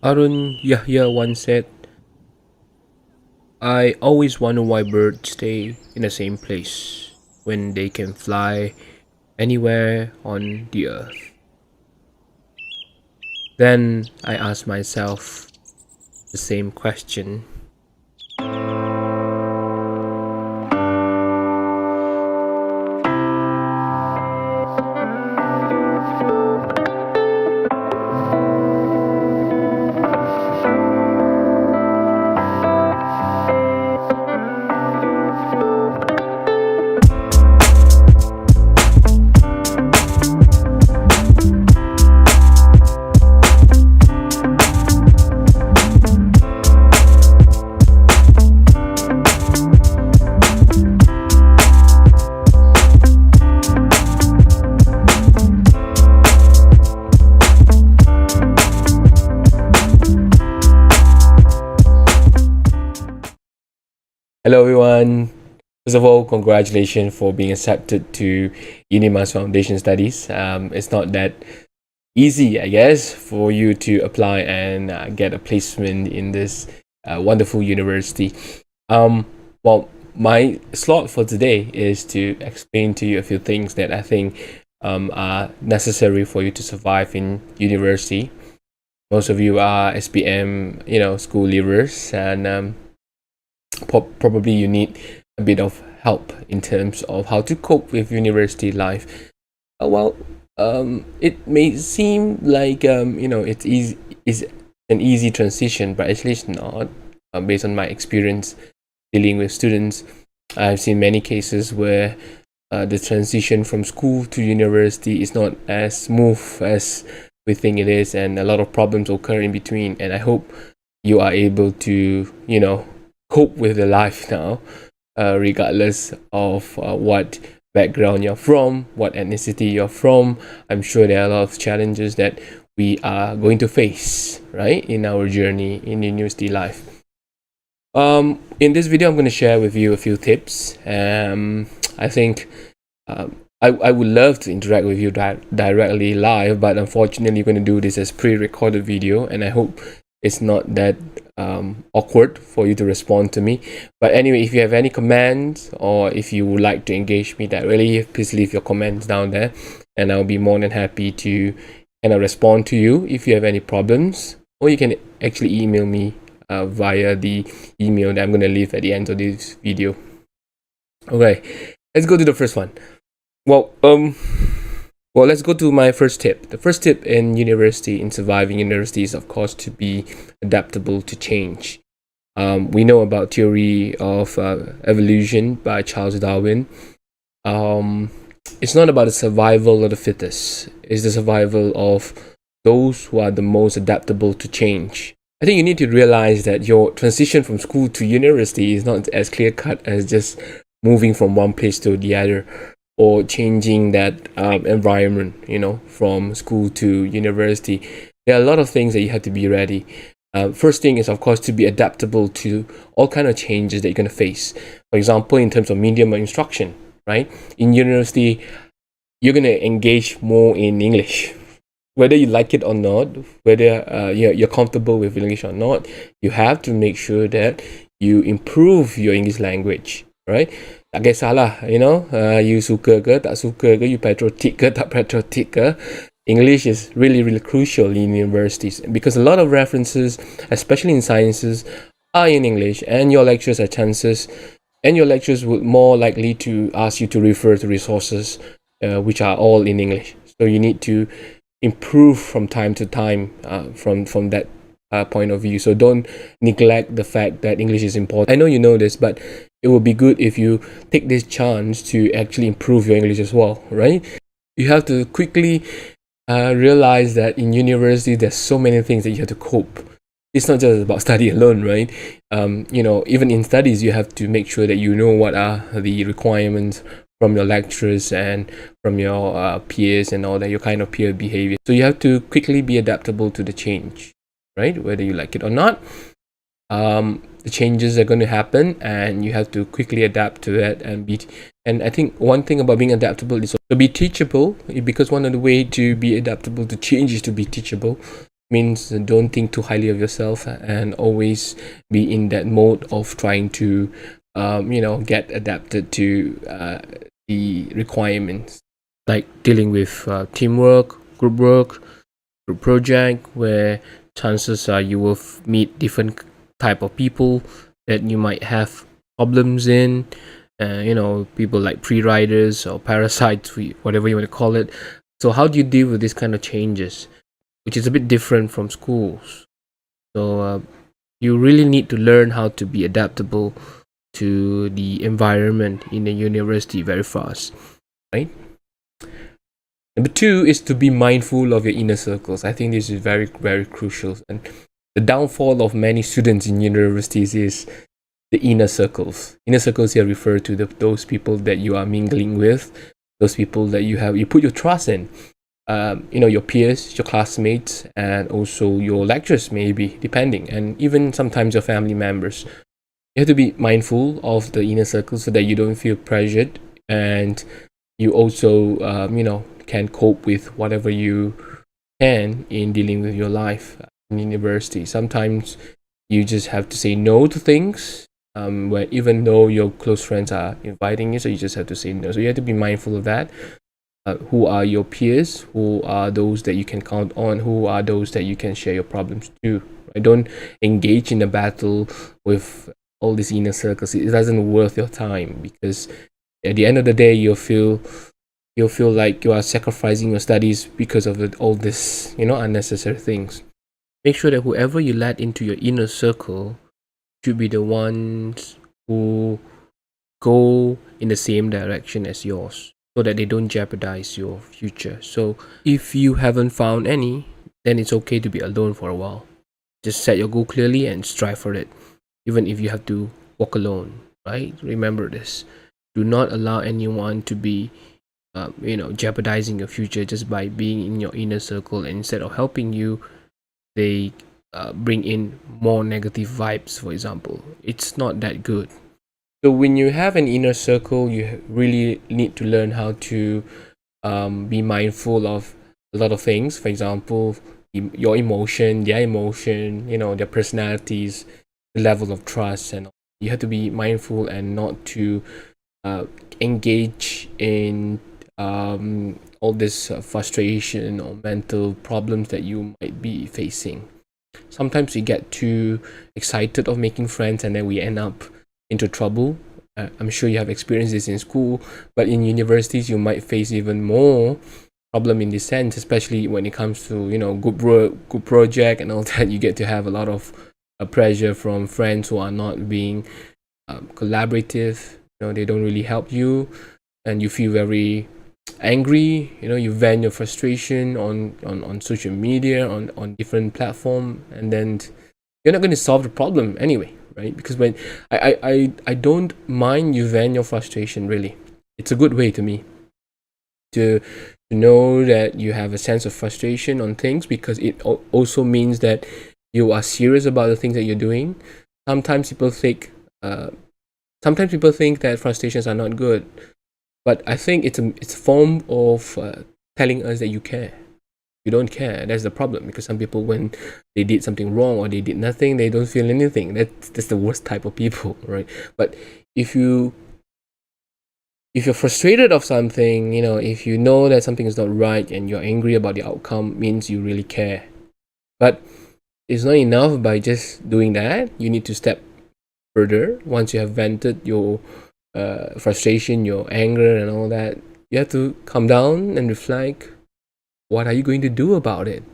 Arun Yahya once said, I always wonder why birds stay in the same place when they can fly anywhere on the earth. Then I ask myself the same question. Hello everyone. First of all, congratulations for being accepted to UNIMAS Foundation Studies. It's not that easy, I guess, for you to apply and get a placement in this wonderful university. Well, my slot for today is to explain to you a few things that I think are necessary for you to survive in university. Most of you are SPM, school leavers, and probably you need a bit of help in terms of how to cope with university life. It may seem like it's easy, is an easy transition, but actually it's not. Based on my experience dealing with students, I've seen many cases where the transition from school to university is not as smooth as we think it is, and a lot of problems occur in between. And I hope you are able to, cope with the life now, regardless of what background you're from, what ethnicity you're from. I'm sure there are a lot of challenges that we are going to face, right, in our journey in university life. In this video, I'm going to share with you a few tips. I think I would love to interact with you directly live, but unfortunately, we're going to do this as pre-recorded video, and I hope it's not that awkward for you to respond to me. But anyway, if you have any comments or if you would like to engage me directly, please leave your comments down there, and I'll be more than happy to respond to you if you have any problems, or you can actually email me via the email that I'm going to leave at the end of this video. Okay, let's go to the first one. Let's go to my first tip. The first tip in surviving university is, of course, to be adaptable to change. We know about theory of evolution by Charles Darwin. It's not about the survival of the fittest. It's the survival of those who are the most adaptable to change. I think you need to realize that your transition from school to university is not as clear-cut as just moving from one place to the other, or changing that environment, from school to university. There are a lot of things that you have to be ready. First thing is, of course, to be adaptable to all kind of changes that you're going to face. For example, in terms of medium of instruction, right? In university, you're going to engage more in English. Whether you like it or not, whether you're comfortable with English or not, you have to make sure that you improve your English language, right? Tak kisahlah, you suka ke tak suka ke, you patriotic ke tak patriotic ke. English is really, really crucial in universities because a lot of references, especially in sciences, are in English, and your lectures would more likely to ask you to refer to resources which are all in English. So you need to improve from time to time from that point of view. So don't neglect the fact that English is important. I know you know this, but it would be good if you take this chance to actually improve your English as well, right? You have to quickly realize that in university, there's so many things that you have to cope. It's not just about study alone, right? Even in studies, you have to make sure that you know what are the requirements from your lecturers and from your peers and all that, your kind of peer behavior. So you have to quickly be adaptable to the change, right? Whether you like it or not. The changes are going to happen, and you have to quickly adapt to that and I think one thing about being adaptable is to be teachable, because one of the way to be adaptable to change is to be teachable. means don't think too highly of yourself and always be in that mode of trying to get adapted to the requirements, like dealing with teamwork, group work, group project, where chances are you will meet different type of people that you might have problems in. People like pre-riders or parasites, whatever you want to call it. So how do you deal with this kind of changes, which is a bit different from schools? So you really need to learn how to be adaptable to the environment in the university very fast, right? Number two is to be mindful of your inner circles. I think this is very, very crucial. And the downfall of many students in universities is the inner circles. Inner circles here refer to those people that you are mingling with, those people that you put your trust in. Your peers, your classmates, and also your lecturers, maybe, depending, and even sometimes your family members. You have to be mindful of the inner circle so that you don't feel pressured, and you also, can cope with whatever you can in dealing with your life in university. Sometimes you just have to say no to things, where even though your close friends are inviting you, so you just have to say no. So you have to be mindful of that. Who are your peers? Who are those that you can count on? Who are those that you can share your problems to? Right? Don't engage in a battle with all these inner circles. It doesn't worth your time, because at the end of the day, you'll feel like you are sacrificing your studies because of all this, unnecessary things. Make sure that whoever you let into your inner circle should be the ones who go in the same direction as yours, so that they don't jeopardize your future. So if you haven't found any, then it's okay to be alone for a while. Just set your goal clearly and strive for it, even if you have to walk alone, right? Remember this. Do not allow anyone to be jeopardizing your future just by being in your inner circle, and instead of helping you, they bring in more negative vibes, for example. It's not that good. So when you have an inner circle, you really need to learn how to be mindful of a lot of things. For example, your emotion, their emotion, their personalities, the level of trust, and you have to be mindful and not to engage in all this frustration or mental problems that you might be facing. Sometimes we get too excited of making friends, and then we end up into trouble. I'm sure you have experienced this in school, but in universities you might face even more problem in this sense, especially when it comes to group work, group project, and all that. You get to have a lot of pressure from friends who are not being collaborative. They don't really help you, and you feel very angry. You vent your frustration on social media, on different platform, and then you're not going to solve the problem anyway, right? Because when I don't mind you vent your frustration, really. It's a good way to me to know that you have a sense of frustration on things, because it also means that you are serious about the things that you're doing. Sometimes people think that frustrations are not good, but I think it's a form of telling us that you care. You don't care. That's the problem, because some people, when they did something wrong or they did nothing, they don't feel anything. That's the worst type of people, right? But if you're frustrated of something, if you know that something is not right and you're angry about the outcome, means you really care. But it's not enough by just doing that. You need to step further. Once you have vented your frustration, your anger, and all that, you have to calm down and reflect. What are you going to do about it?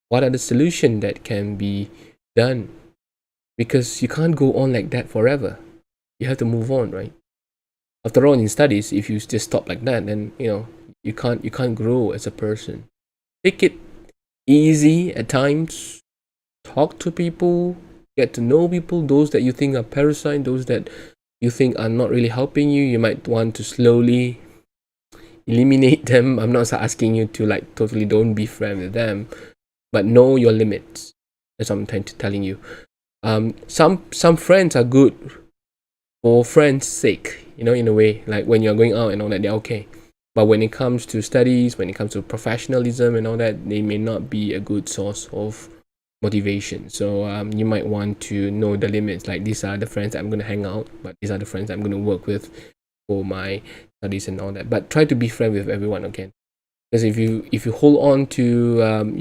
What are the solutions that can be done? Because you can't go on like that forever. You have to move on, right? After all, in studies, if you just stop like that, then you can't grow as a person. Take it easy at times. Talk to people. Get to know people. Those that you think are parasite, those that you think are not really helping you, you might want to slowly eliminate them. I'm not asking you to totally don't be friends with them, but know your limits. That's what I'm telling you. Some friends are good for friends' sake, in a way, like when you're going out and all that, they're okay. But when it comes to studies, when it comes to professionalism and all that, they may not be a good source of motivation. So you might want to know the limits. Like, these are the friends that I'm going to hang out, but these are the friends I'm going to work with for my studies and all that. But try to be friend with everyone again, because if you hold on to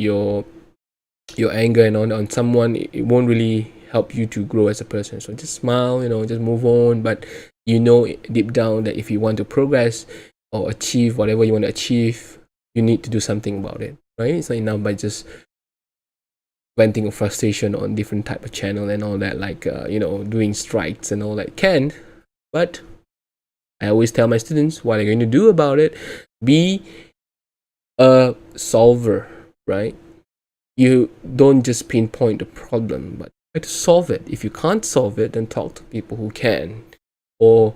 your anger and on someone, it won't really help you to grow as a person. So just smile, just move on. But deep down that if you want to progress or achieve whatever you want to achieve, you need to do something about it, right? It's not enough by just venting of frustration on different type of channel and all that, like doing strikes and all that can. But I always tell my students, what are you going to do about it? Be a solver, right? You don't just pinpoint the problem, but try to solve it. If you can't solve it, then talk to people who can. Or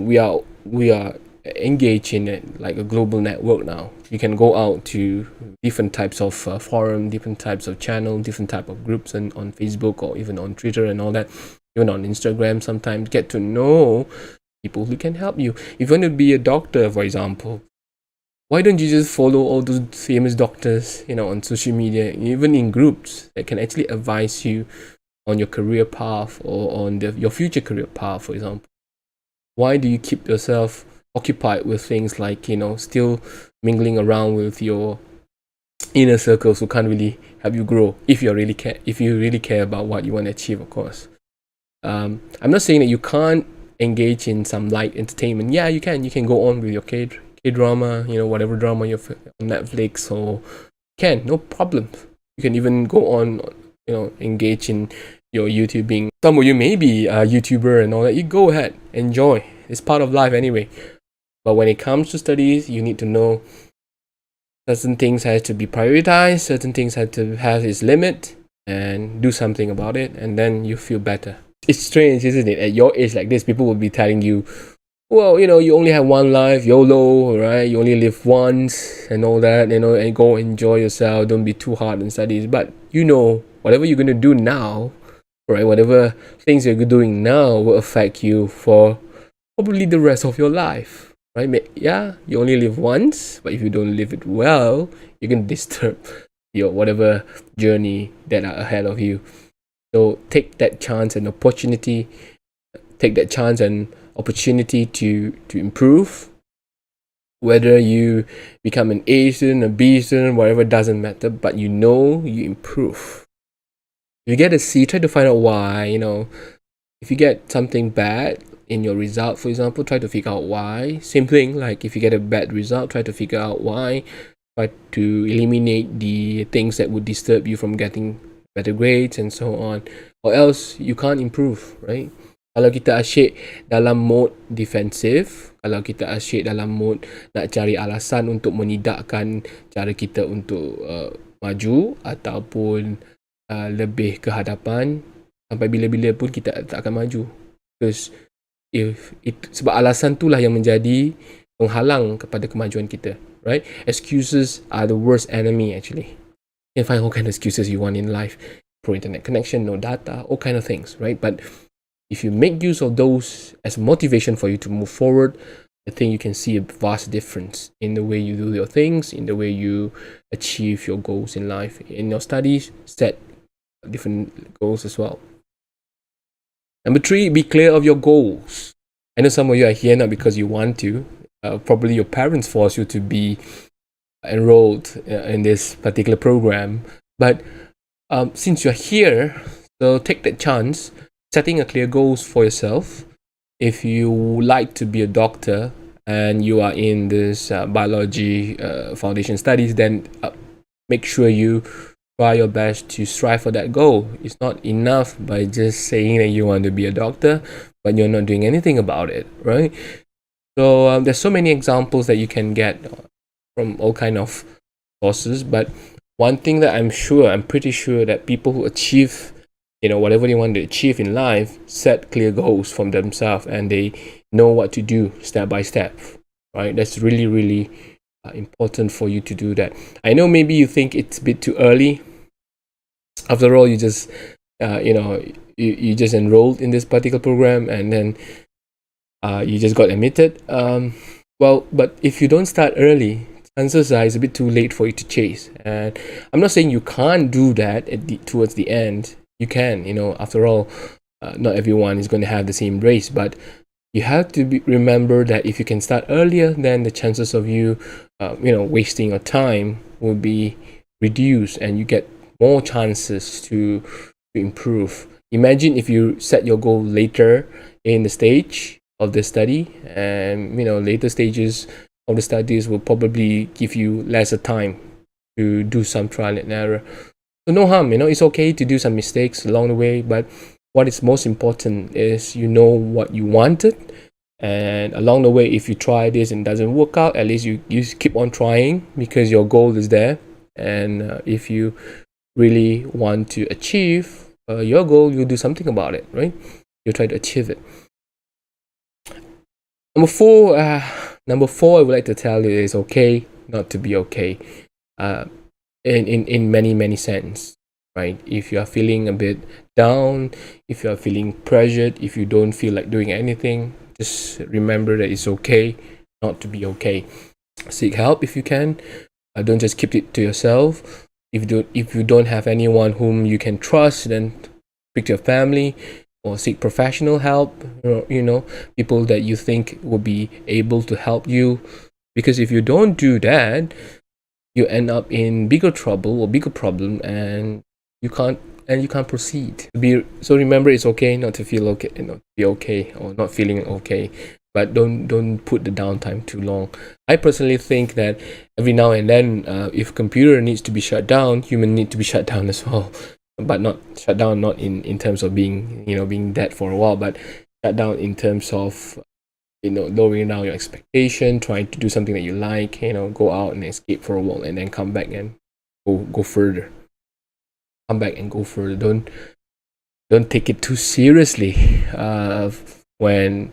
we are engaged in it like a global network now. You can go out to different types of forum, different types of channel, different type of groups, and on Facebook or even on Twitter and all that, even on Instagram. Sometimes get to know people who can help you. If you want to be a doctor, for example, why don't you just follow all those famous doctors, on social media, even in groups that can actually advise you on your career path or on your future career path, for example? Why do you keep yourself occupied with things like, still mingling around with your inner circles who can't really help you grow if you really care about what you want to achieve, of course. I'm not saying that you can't engage in some light entertainment. Yeah, you can go on with your K-drama, whatever drama you're on Netflix, or no problem. You can even go on, engage in your YouTubing. Some of you may be a YouTuber and all that. You go ahead, enjoy. It's part of life anyway. But when it comes to studies, you need to know certain things have to be prioritized, certain things have to have its limit, and do something about it, and then you feel better. It's strange, isn't it? At your age like this, people will be telling you, well, you only have one life, YOLO, right? You only live once and all that, and go enjoy yourself. Don't be too hard on studies. But whatever you're going to do now, right? Whatever things you're doing now will affect you for probably the rest of your life, right? Yeah, you only live once, but if you don't live it well, you're going to disturb your whatever journey that are ahead of you. So take that chance and opportunity. Take that chance and opportunity to improve. Whether you become an A student, a B student, whatever, doesn't matter, but you improve. If you get a C, try to find out why. If you get something bad in your result, for example, try to figure out why. Same thing, like if you get a bad result, try to figure out why. Try to eliminate the things that would disturb you from getting better grades and so on, or else you can't improve, right? Kalau kita asyik dalam mode defensif, kalau kita asyik dalam mode nak cari alasan untuk menidakkan cara kita untuk maju ataupun lebih ke hadapan, sampai bila-bila pun kita tak akan maju. Because sebab alasan itulah yang menjadi penghalang kepada kemajuan kita, right? Excuses are the worst enemy actually. You can find all kind of excuses you want in life. Poor internet connection, no data, all kind of things, right? But if you make use of those as motivation for you to move forward, I think you can see a vast difference in the way you do your things, in the way you achieve your goals in life. In your studies, set different goals as well. Number 3, be clear of your goals. I know some of you are here not because you want to. Probably your parents force you to be enrolled in this particular program. But since you're here, so take that chance, setting a clear goals for yourself. If you like to be a doctor and you are in this biology foundation studies, then make sure you try your best to strive for that goal. It's not enough by just saying that you want to be a doctor, but you're not doing anything about it, right? So there's so many examples that you can get from all kind of sources. But one thing that I'm pretty sure that people who achieve, whatever they want to achieve in life, set clear goals from themselves and they know what to do step by step, right? That's really, really important for you to do that. I know maybe you think it's a bit too early. After all, you just, you just enrolled in this particular program and then you just got admitted. Well, but if you don't start early, chances are it's a bit too late for you to chase. And I'm not saying you can't do that towards the end. You can, after all, not everyone is going to have the same race, but you have to remember that if you can start earlier, then the chances of you, wasting your time will be reduced, and you get more chances to improve. Imagine if you set your goal later in the stage of the study, and later stages of the studies will probably give you lesser time to do some trial and error. So no harm, it's okay to do some mistakes along the way, but what is most important is you know what you wanted, and along the way, if you try this and it doesn't work out, at least you keep on trying because your goal is there. And if you really want to achieve your goal, you do something about it, right? You try to achieve it. Number four, I would like to tell you it's okay not to be okay. In many sense, right? If you are feeling a bit down, if you are feeling pressured, if you don't feel like doing anything, just remember that it's okay not to be okay. Seek help if you can. Don't just keep it to yourself. If you don't have anyone whom you can trust, then speak to your family or seek professional help. People that you think will be able to help you. Because if you don't do that, you end up in bigger trouble or bigger problem, and you can't proceed. So remember, it's okay not to feel okay, not to be okay, or not feeling okay. But don't put the downtime too long. I personally think that every now and then, if computer needs to be shut down, human need to be shut down as well. But not shut down, not in terms of being dead for a while, but shut down in terms of lowering down your expectation, trying to do something that you like, go out and escape for a while, and then come back and go further. Come back and go further. Don't take it too seriously when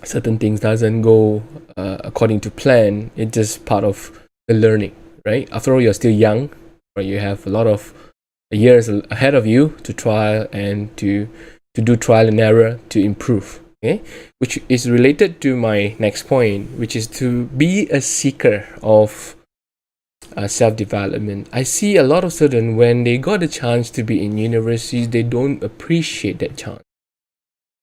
certain things doesn't go according to plan. It's just part of the learning, right? After all, you're still young, right? You have a lot of years ahead of you to try and to do trial and error to improve. Okay, which is related to my next point, which is to be a seeker of self-development. I see a lot of students, when they got a chance to be in universities, they don't appreciate that chance.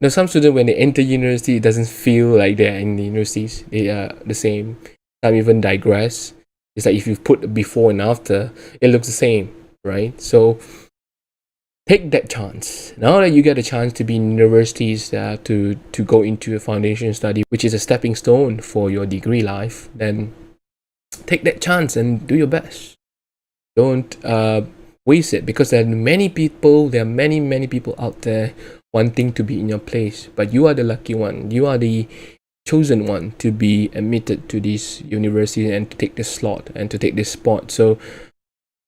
Now, some students, when they enter university, it doesn't feel like they're in the universities. They are the same. Some even digress. It's like if you put before and after, it looks the same, right? So take that chance. Now that you get a chance to be in universities, to go into a foundation study, which is a stepping stone for your degree life, then take that chance and do your best. Don't waste it, because there are many people out there wanting to be in your place, but you are the lucky one. You are the chosen one to be admitted to this university and to take this slot and to take this spot. So,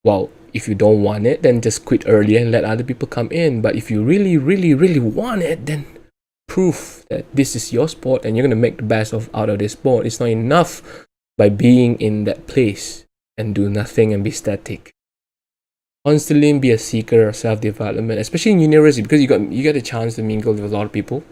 well, if you don't want it, then just quit early and let other people come in. But if you really want it, then prove that this is your sport and you're going to make the best out of this sport. It's not enough by being in that place and do nothing and be static. Constantly be a seeker of self-development, especially in university, because you get a chance to mingle with a lot of people.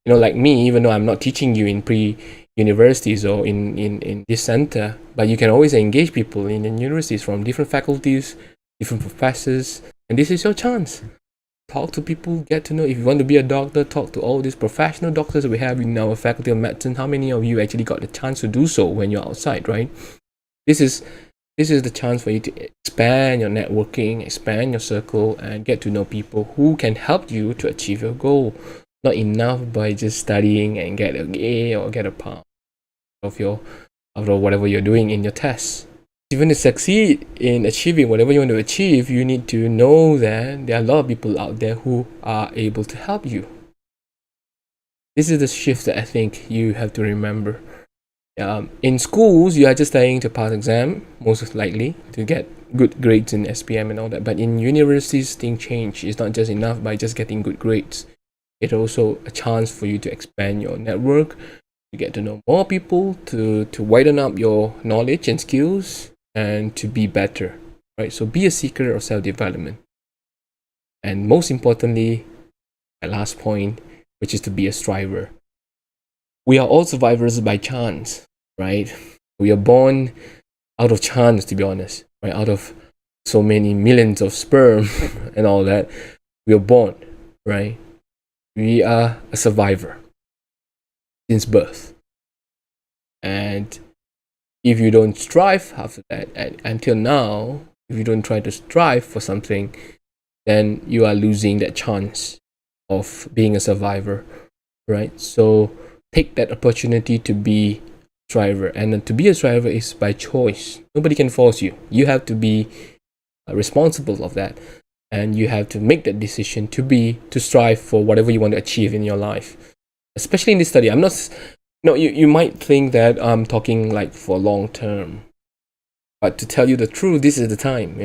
Like me, even though I'm not teaching you in pre-universities or in this center, but you can always engage people in universities from different faculties, different professors, and this is your chance. Talk to people, get to know. If you want to be a doctor, talk to all these professional doctors we have in our faculty of medicine. How many of you actually got the chance to do so when you're outside, right? This is the chance for you to expand your networking, expand your circle, and get to know people who can help you to achieve your goal. Not enough by just studying and get an A or get a pass of whatever you're doing in your tests. If you want to succeed in achieving whatever you want to achieve, you need to know that there are a lot of people out there who are able to help you. This is the shift that I think you have to remember. In schools, you are just studying to pass exam, most likely, to get good grades in SPM and all that. But in universities, things change. It's not just enough by just getting good grades. It's also a chance for you to expand your network, to get to know more people, to widen up your knowledge and skills, and to be better, right? So be a seeker of self-development. And most importantly, my last point, which is to be a striver. we are all survivors by chance, right? We are born out of chance, to be honest, right? Out of so many millions of sperm and all that, we are born, right? We are a survivor since birth. And if you don't strive after that, and until now, if you don't try to strive for something, then you are losing that chance of being a survivor, right? So take that opportunity to be a striver, and to be a striver is by choice. Nobody can force you. You have to be responsible of that, and you have to make that decision to strive for whatever you want to achieve in your life. Especially in this study, I'm not. No, you might think that I'm talking like for long term, but to tell you the truth, this is the time.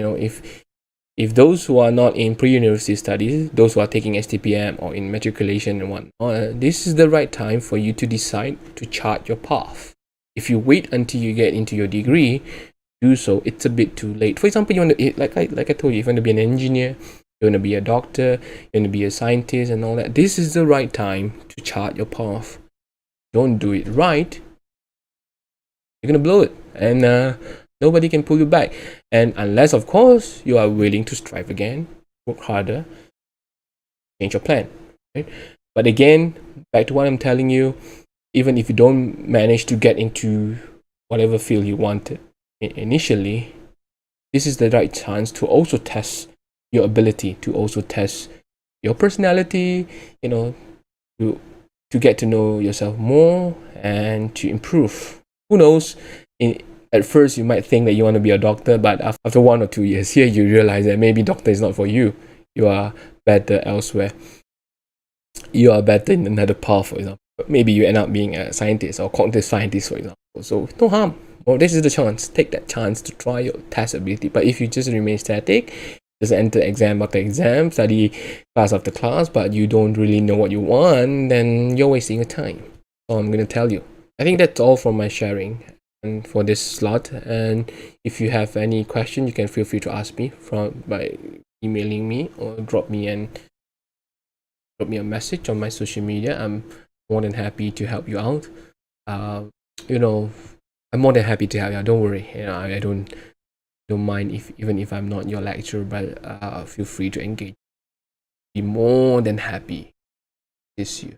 If those who are not in pre-university studies, those who are taking STPM or in matriculation and whatnot, this is the right time for you to decide to chart your path. If you wait until you get into your degree, do so, it's a bit too late. For example, you want to, like I told you, if you want to be an engineer, you want to be a doctor, you want to be a scientist and all that, this is the right time to chart your path. Don't do it right, you're going to blow it. And nobody can pull you back. And unless, of course, you are willing to strive again, work harder, change your plan, right? But again, back to what I'm telling you, even if you don't manage to get into whatever field you wanted initially, this is the right chance to also test your ability, to also test your personality, to get to know yourself more and to improve. Who knows? At first, you might think that you want to be a doctor, but after 1 or 2 years here, you realize that maybe doctor is not for you. You are better elsewhere. You are better in another path, for example. Maybe you end up being a scientist or cognitive scientist, for example. So no harm. Well, this is the chance. Take that chance to try your test ability. But if you just remain static, just enter exam after exam, study class after class, but you don't really know what you want, then you're wasting your time. So I'm going to tell you. I think that's all from my sharing and for this slot. And if you have any question, you can feel free to ask me by emailing me or drop me a message on my social media. I'm more than happy to help you out. I'm more than happy to help you out. Don't worry. I don't mind even if I'm not your lecturer, but feel free to engage. Be more than happy to assist you.